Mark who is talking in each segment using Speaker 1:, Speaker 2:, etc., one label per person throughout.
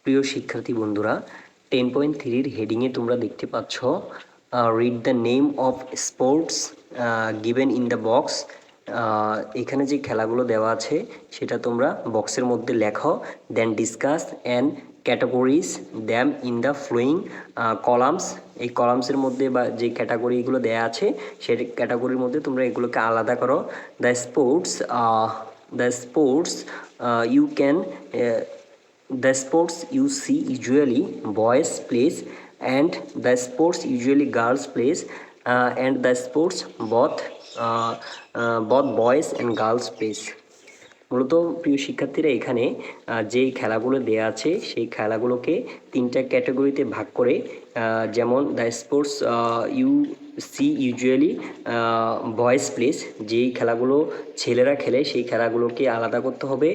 Speaker 1: প্রিয় শিক্ষার্থী বন্ধুরা, 10.3 হেডিংয়ে তোমরা দেখতে পাচ্ছ read the name of sports given in the box. এখানে যে খেলাগুলো দেওয়া আছে সেটা তোমরা বক্সের মধ্যে লেখো, then discuss and categorise them in the following columns. এই কলামসের মধ্যে বা যে ক্যাটাগরিগুলো দেওয়া আছে সেই ক্যাটাগরির মধ্যে তোমরা এগুলোকে আলাদা করো। You can The sports you see usually boys plays, and the sports usually girls plays, and the sports both boys and girls plays. মূলত প্রিয় শিক্ষার্থীরা, এখানে যেই খেলাগুলো দেয়া আছে সেই খেলাগুলোকে তিনটা ক্যাটাগরিতে ভাগ করে, যেমন the sports you see usually boys play, যেই খেলাগুলো ছেলেরা খেলে সেই খেলাগুলোকে আলাদা করতে হবে।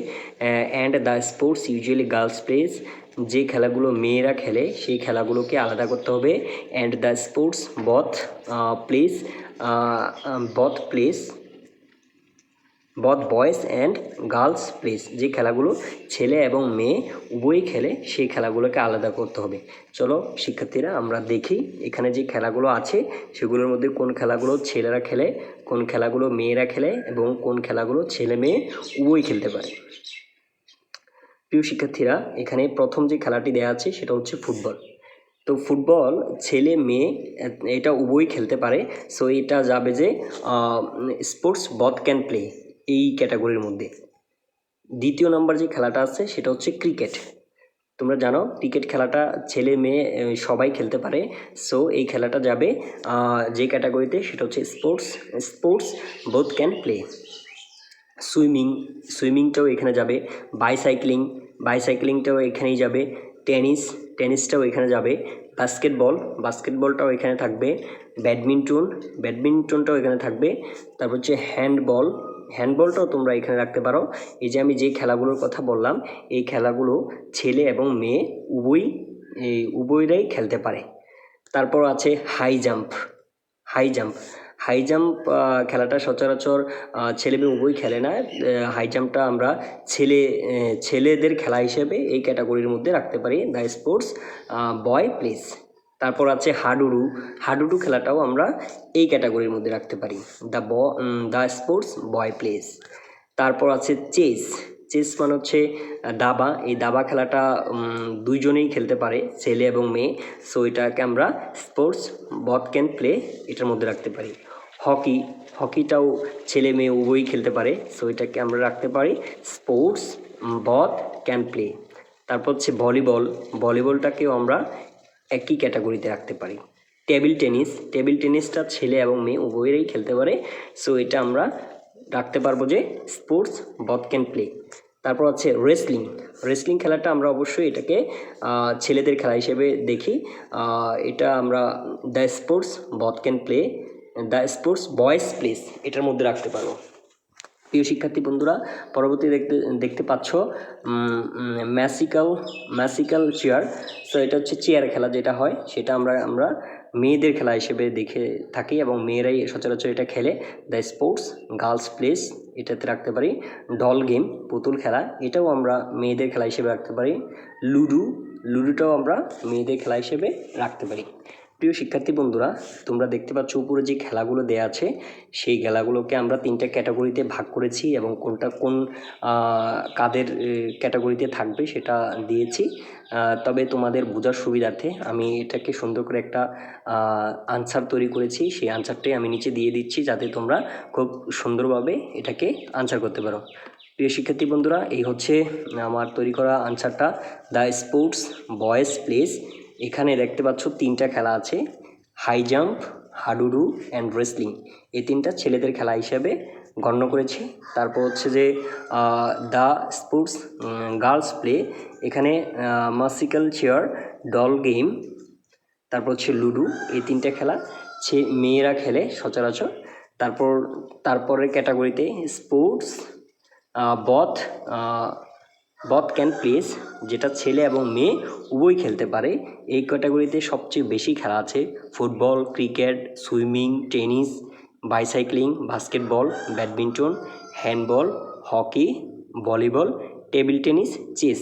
Speaker 1: And the sports usually girls play, যে খেলাগুলো মেয়েরা খেলে সেই খেলাগুলোকে আলাদা করতে হবে। And the sports both boys and girls play, যে খেলাগুলো ছেলে এবং মেয়ে উভয়ই খেলে সেই খেলাগুলোকে আলাদা করতে হবে। চলো শিক্ষার্থীরা, আমরা দেখি এখানে যে খেলাগুলো আছে সেগুলোর মধ্যে কোন খেলাগুলো ছেলেরা খেলে, কোন খেলাগুলো মেয়েরা খেলে এবং কোন খেলাগুলো ছেলে মেয়ে উভয়ই খেলতে পারে। প্রিয় শিক্ষার্থীরা, এখানে প্রথম যে খেলাটি দেওয়া আছে সেটা হচ্ছে ফুটবল। তো ফুটবল ছেলে মেয়ে এটা উভয়ই খেলতে পারে, সো এটা যাবে যে স্পোর্টস বথ ক্যান প্লে এই ক্যাটাগরির মধ্যে। দ্বিতীয় নম্বর যে খেলাটা আছে সেটা হচ্ছে ক্রিকেট। তোমরা জানো ক্রিকেট খেলাটা ছেলে মেয়ে সবাই খেলতে পারে, সো এই খেলাটা যাবে যে ক্যাটাগরিতে সেটা হচ্ছে স্পোর্টস বোথ ক্যান প্লে। সুইমিংটাও এখানে যাবে। বাইসাইক্লিংটাও এখানেই যাবে। টেনিসটাও এখানে যাবে। বাস্কেটবলটাও এখানে থাকবে। ব্যাডমিন্টনটাও এখানে থাকবে। তারপর হচ্ছে হ্যান্ডবলটাও তোমরা এখানে রাখতে পারো। এই যে আমি যে খেলাগুলোর কথা বললাম এই খেলাগুলো ছেলে এবং মেয়ে উভয়রাই খেলতে পারে। তারপর আছে হাই জাম্প খেলাটা সচরাচর ছেলে মেয়ে উভয়ই খেলে না। হাই জাম্পটা আমরা ছেলেদের খেলা হিসেবে এই ক্যাটাগরির মধ্যে রাখতে পারি, দ্য স্পোর্টস বয় প্লেস। তারপর আছে হাডুডু খেলাটাও আমরা এই ক্যাটাগরির মধ্যে রাখতে পারি, দ্য স্পোর্টস বয় প্লেস। তারপর আছে চেস মানে হচ্ছে দাবা। এই দাবা খেলাটা দুইজনেই খেলতে পারে, ছেলে এবং মেয়ে, সো এটাকে আমরা স্পোর্টস বথ ক্যান প্লে এটার মধ্যে রাখতে পারি। হকিটাও ছেলে মেয়ে উভয়ই খেলতে পারে, সো এটাকে আমরা রাখতে পারি স্পোর্টস বথ ক্যান প্লে। তারপর হচ্ছে ভলিবলটাকেও আমরা একই ক্যাটাগরিতে রাখতে পারি। টেবিল টেনিসটা ছেলে এবং মেয়ে উভয়েরই খেলতে পারে, সো এটা আমরা রাখতে পারবো যে স্পোর্টস বথ ক্যান প্লে। তারপর আছে রেসলিং খেলাটা আমরা অবশ্যই এটাকে ছেলেদের খেলা হিসেবে দেখি। এটা আমরা the sports both can play, the sports boys place এটার মধ্যে রাখতে পারবো। প্রিয় শিক্ষার্থী বন্ধুরা, পরবর্তী দেখতে পাচ্ছ ম্যাজিক্যাল চেয়ার। সো এটা হচ্ছে চেয়ার খেলা যেটা হয় সেটা আমরা মেয়েদের খেলা হিসেবে দেখে থাকি এবং মেয়েরাই সচরাচর এটা খেলে। দ্য স্পোর্টস গার্লস প্লেস এটাতে রাখতে পারি। ডল গেম পুতুল খেলা, এটাও আমরা মেয়েদের খেলা হিসেবে রাখতে পারি। লুডোটাও আমরা মেয়েদের খেলা হিসেবে রাখতে পারি। প্রিয় শিক্ষার্থী বন্ধুরা, তোমরা দেখতে পাচ্ছ উপরে যে খেলাগুলো দেওয়া আছে সেই খেলাগুলোকে আমরা তিনটা ক্যাটাগরিতে ভাগ করেছি এবং কোনটা কোন কাদের ক্যাটাগরিতে থাকবে সেটা দিয়েছি। তবে তোমাদের বোঝার সুবিধার্থে আমি এটাকে সুন্দর করে একটা আনসার তৈরি করেছি, সেই আনসারটাই আমি নিচে দিয়ে দিচ্ছি যাতে তোমরা খুব সুন্দরভাবে এটাকে আনসার করতে পারো। প্রিয় শিক্ষার্থী বন্ধুরা, এই হচ্ছে আমার তৈরি করা আনসারটা, দ্য স্পোর্টস বয়েজ প্লেস। এখানে দেখতে পাচ্ছ তিনটা খেলা আছে, high jump, hadudu and wrestling. এই তিনটা ছেলেদের খেলা হিসেবে গণ্য করেছি। তারপর হচ্ছে যে দ্য স্পোর্টস গার্লস প্লে, এখানে ম্যাজিক্যাল চেয়ার, ডল গেম, তারপর হচ্ছে লুডো, এই তিনটা খেলা মেয়েরা খেলে সচরাচর। তারপরের ক্যাটাগরিতে স্পোর্টস বথ ক্যান প্লেস, যেটা ছেলে এবং মেয়ে উভয়ই খেলতে পারে। এই ক্যাটাগরিতে সবচেয়ে বেশি খেলা আছে football, cricket, swimming, tennis, bicycling, basketball, badminton, handball, hockey, volleyball, table tennis, chess.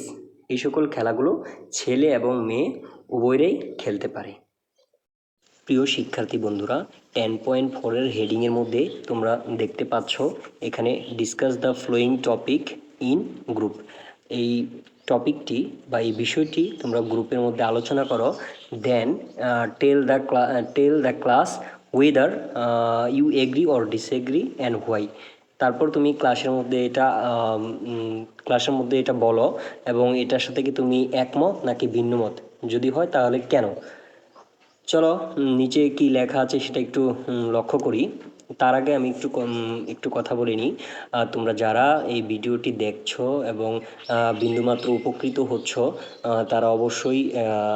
Speaker 1: এই সকল খেলাগুলো ছেলে এবং মেয়ে উভয়েরই খেলতে পারে। প্রিয় শিক্ষার্থী বন্ধুরা, 10.4-এর হেডিংয়ের মধ্যে তোমরা দেখতে পাচ্ছ এখানে discuss the following topic in group. এই টপিকটি বা এই বিষয়টি তোমরা গ্রুপের মধ্যে আলোচনা করো। Then tell the class whether you agree or disagree and why. তারপর তুমি ক্লাসের মধ্যে এটা বলো এবং এটার সাথে কি তুমি একমত নাকি ভিন্নমত, যদি হয় তাহলে কেন। চলো নিচে কি লেখা আছে সেটা একটু লক্ষ্য করি। তার আগে আমি একটু কথা বলে নিই। তোমরা যারা এই ভিডিওটি দেখছো এবং বিন্দুমাত্র উপকৃত হচ্ছ, তারা অবশ্যই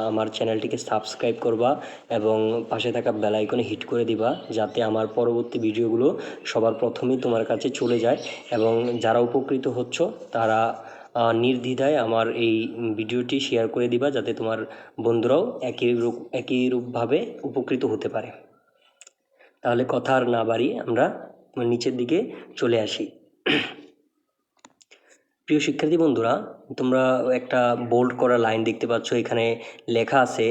Speaker 1: আমার চ্যানেলটিকে সাবস্ক্রাইব করবা এবং পাশে থাকা বেল আইকনে হিট করে দিবা, যাতে আমার পরবর্তী ভিডিওগুলো সবার প্রথমেই তোমার কাছে চলে যায়। এবং যারা উপকৃত হচ্ছ তারা নির্দ্বিধায় আমার এই ভিডিওটি শেয়ার করে দিবা, যাতে তোমার বন্ধুরাও একই রূপভাবে উপকৃত হতে পারে। তাহলে কথা আর না বাড়িয়ে আমরা নিচের দিকে চলে আসি। প্রিয় শিক্ষার্থী বন্ধুরা, তোমরা একটা বোল্ড করা লাইন দেখতে পাচ্ছ। এখানে লেখা আছে,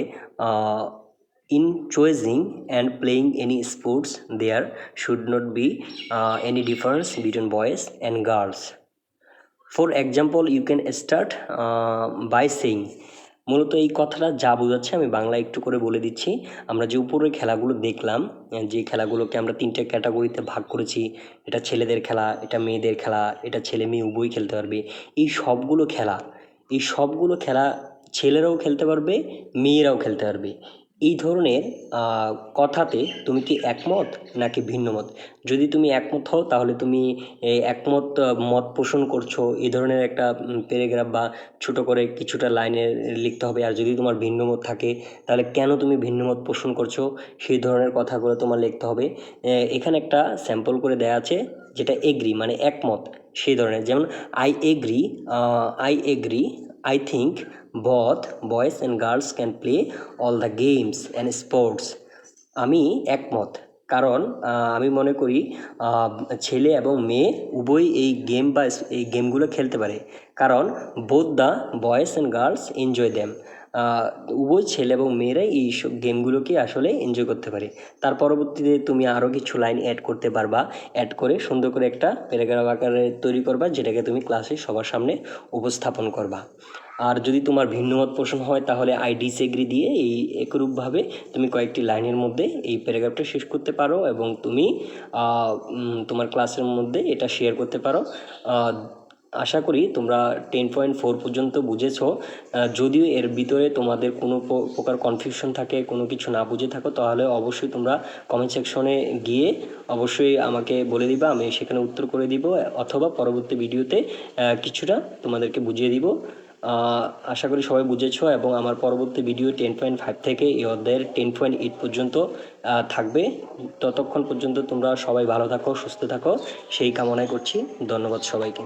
Speaker 1: in choosing and playing any sports there should not be any difference between boys and girls. For example you can start by saying. মূলত এই কথাটা যা বোঝাচ্ছে আমি বাংলায় একটু করে বলে দিচ্ছি। আমরা যে উপরের খেলাগুলো দেখলাম, যে খেলাগুলোকে আমরা 3টে ক্যাটাগরিতে ভাগ করেছি, এটা ছেলেদের খেলা, এটা মেয়েদের খেলা, এটা ছেলে মেয়ে উভয়ই খেলতে পারবে। এই সবগুলো খেলা ছেলেরাও খেলতে পারবে, মেয়েরাও খেলতে পারবে। এই ধরনের কথাতে তুমি কি একমত নাকি ভিন্নমত? যদি তুমি একমত হও তাহলে তুমি মত পোষণ করছো এই ধরনের একটা প্যারাগ্রাফ বা ছোট করে কিছুটা লাইনে লিখতে হবে। আর যদি তোমার ভিন্নমত থাকে তাহলে কেন তুমি ভিন্নমত পোষণ করছো সেই ধরনের কথাগুলো তোমার লিখতে হবে। এখানে একটা স্যাম্পল করে দেয়া আছে, যেটা এগ্রি মানে একমত সেই ধরনের। যেমন I agree, I think both boys and girls can play all the games and sports. আমি একমত, কারণ আমি মনে করি ছেলে এবং মেয়ে উভয়ই এই গেমগুলো খেলতে পারে, কারণ both the boys and girls enjoy them. উভয় ছেলে এবং মেয়েরাই এই সব গেমগুলোকে আসলে এনজয় করতে পারে। তার পরবর্তীতে তুমি আরও কিছু লাইন অ্যাড করতে পারবা, অ্যাড করে সুন্দর করে একটা প্যারাগ্রাফ আকারে তৈরি করবা, যেটাকে তুমি ক্লাসে সবার সামনে উপস্থাপন করবা। আর যদি তোমার ভিন্নমত পোষণ হয় তাহলে আই ডিসএগ্রি দিয়ে এই একরূপভাবে তুমি কয়েকটি লাইনের মধ্যে এই প্যারাগ্রাফটা শেষ করতে পারো এবং তুমি তোমার ক্লাসের মধ্যে এটা শেয়ার করতে পারো। আশা করি তোমরা 10.4 পর্যন্ত বুঝেছো। যদিও এর ভিতরে তোমাদের কোনো প্রকার কনফিউশন থাকে, কোনো কিছু না বুঝে থাকো, তাহলে অবশ্যই তোমরা কমেন্ট সেকশনে গিয়ে অবশ্যই আমাকে বলে দিবা, আমি সেখানে উত্তর করে দিব, অথবা পরবর্তী ভিডিওতে কিছুটা তোমাদেরকে বুঝিয়ে দিব। আশা করি সবাই বুঝেছো এবং আমার পরবর্তী ভিডিও 10.5 থেকে এই অধ্যায়ের 10.8 পর্যন্ত থাকবে। ততক্ষণ পর্যন্ত তোমরা সবাই ভালো থাকো, সুস্থ থাকো, সেই কামনাই করছি। ধন্যবাদ সবাইকে।